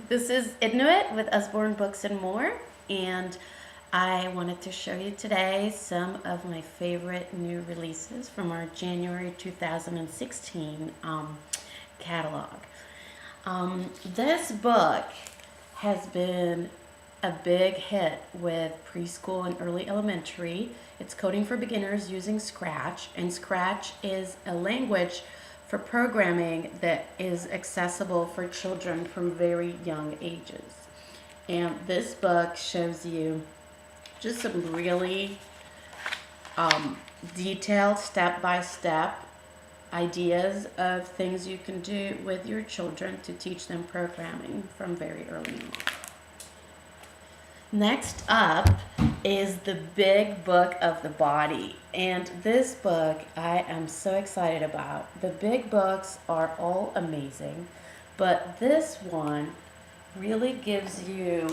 This is Inuit with Usborne Books and More, and I wanted to show you today some of my favorite new releases from our January 2016 catalog. This book has been a big hit with preschool and early elementary. It's coding for beginners using Scratch, and Scratch is a language for programming that is accessible for children from very young ages. And this book shows you just some really detailed step-by-step ideas of things you can do with your children to teach them programming from very early on. Next up is the big book of the body. And this book I am so excited about. The big books are all amazing, but this one really gives you,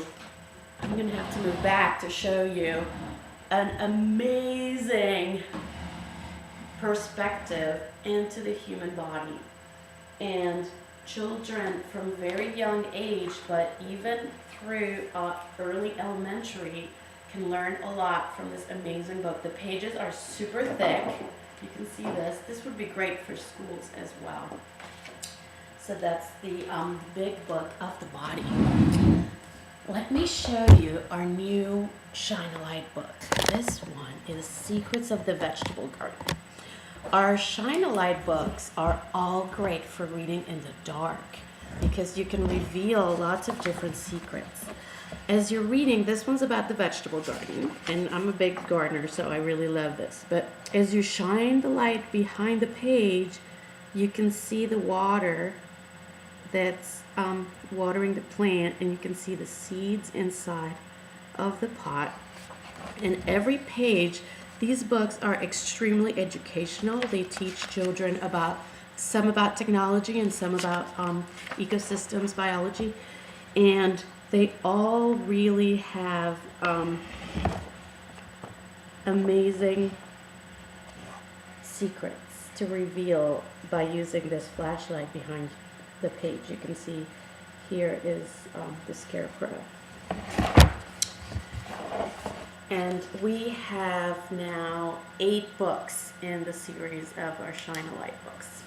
I'm going to have to move back to show you, an amazing perspective into the human body. And children from very young age, but even through early elementary, can learn a lot from this amazing book. The pages are super thick. You can see this. This would be great for schools as well. So that's the big book of the body. Let me show you our new Shine a Light book. This one is Secrets of the Vegetable Garden. Our Shine a Light books are all great for reading in the dark because you can reveal lots of different secrets. As you're reading, this one's about the vegetable garden, and I'm a big gardener, so I really love this. But as you shine the light behind the page, you can see the water that's watering the plant, and you can see the seeds inside of the pot. And every page, these books are extremely educational. They teach children some about technology and some about ecosystems, biology, and they all really have amazing secrets to reveal by using this flashlight behind the page. You can see here is the scarecrow. And we have now 8 books in the series of our Shine a Light books.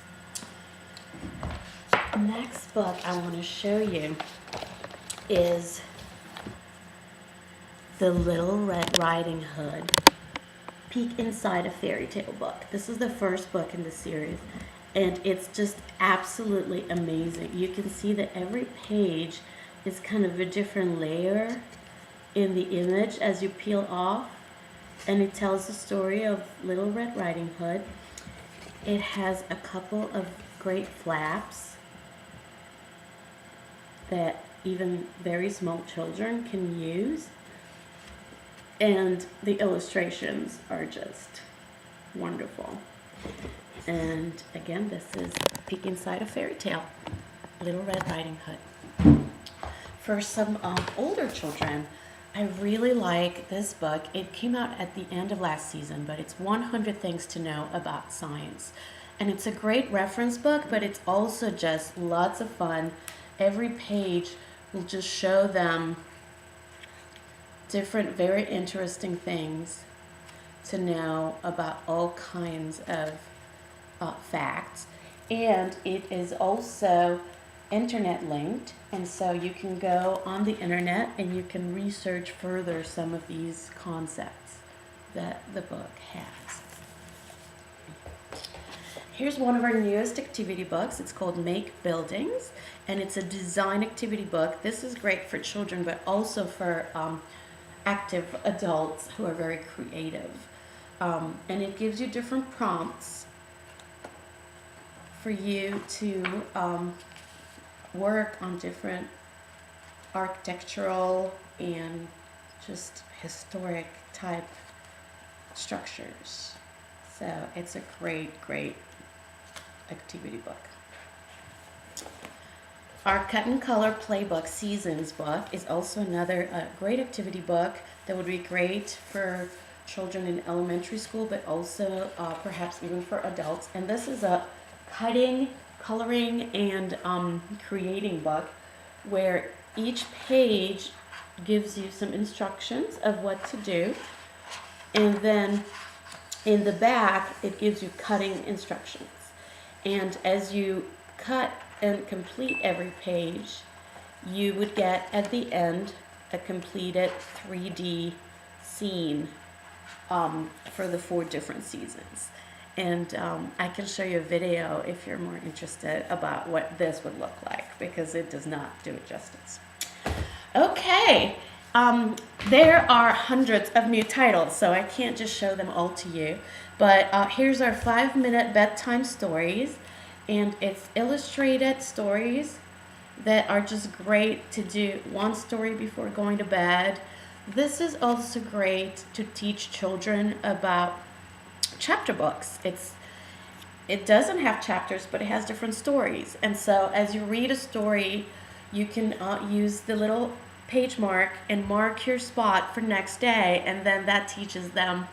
Next book I want to show you is The Little Red Riding Hood, Peek Inside a Fairy Tale book. This is the first book in the series, and it's just absolutely amazing. You can see that every page is kind of a different layer in the image as you peel off, and it tells the story of Little Red Riding Hood. It has a couple of great flaps that even very small children can use, and the illustrations are just wonderful. And again, this is Peek Inside a Fairy Tale, Little Red Riding Hood. For some older children, I really like this book. It came out at the end of last season, but it's 100 Things to Know About Science. And it's a great reference book, but it's also just lots of fun. Every page will just show them different, very interesting things to know about all kinds of facts. And it is also internet linked, and so you can go on the internet and you can research further some of these concepts that the book has. Here's one of our newest activity books. It's called Make Buildings, and it's a design activity book. This is great for children, but also for active adults who are very creative. And it gives you different prompts for you to work on different architectural and just historic type structures. So it's a great, great activity book. Our Cut and Color Playbook Seasons book is also another great activity book that would be great for children in elementary school, but also perhaps even for adults. And this is a cutting, coloring, and creating book where each page gives you some instructions of what to do, and then in the back it gives you cutting instructions. And as you cut and complete every page, you would get at the end a completed 3D scene for the 4 different seasons. And I can show you a video if you're more interested about what this would look like, because it does not do it justice. Okay, there are hundreds of new titles, so I can't just show them all to you. But here's our 5-minute bedtime stories, and it's illustrated stories that are just great to do one story before going to bed. This is also great to teach children about chapter books. It doesn't have chapters, but it has different stories. And so as you read a story, you can use the little page mark and mark your spot for next day, and then that teaches them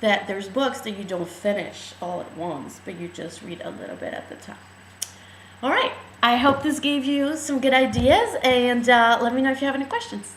that there's books that you don't finish all at once, but you just read a little bit at the time. All right, I hope this gave you some good ideas, and let me know if you have any questions.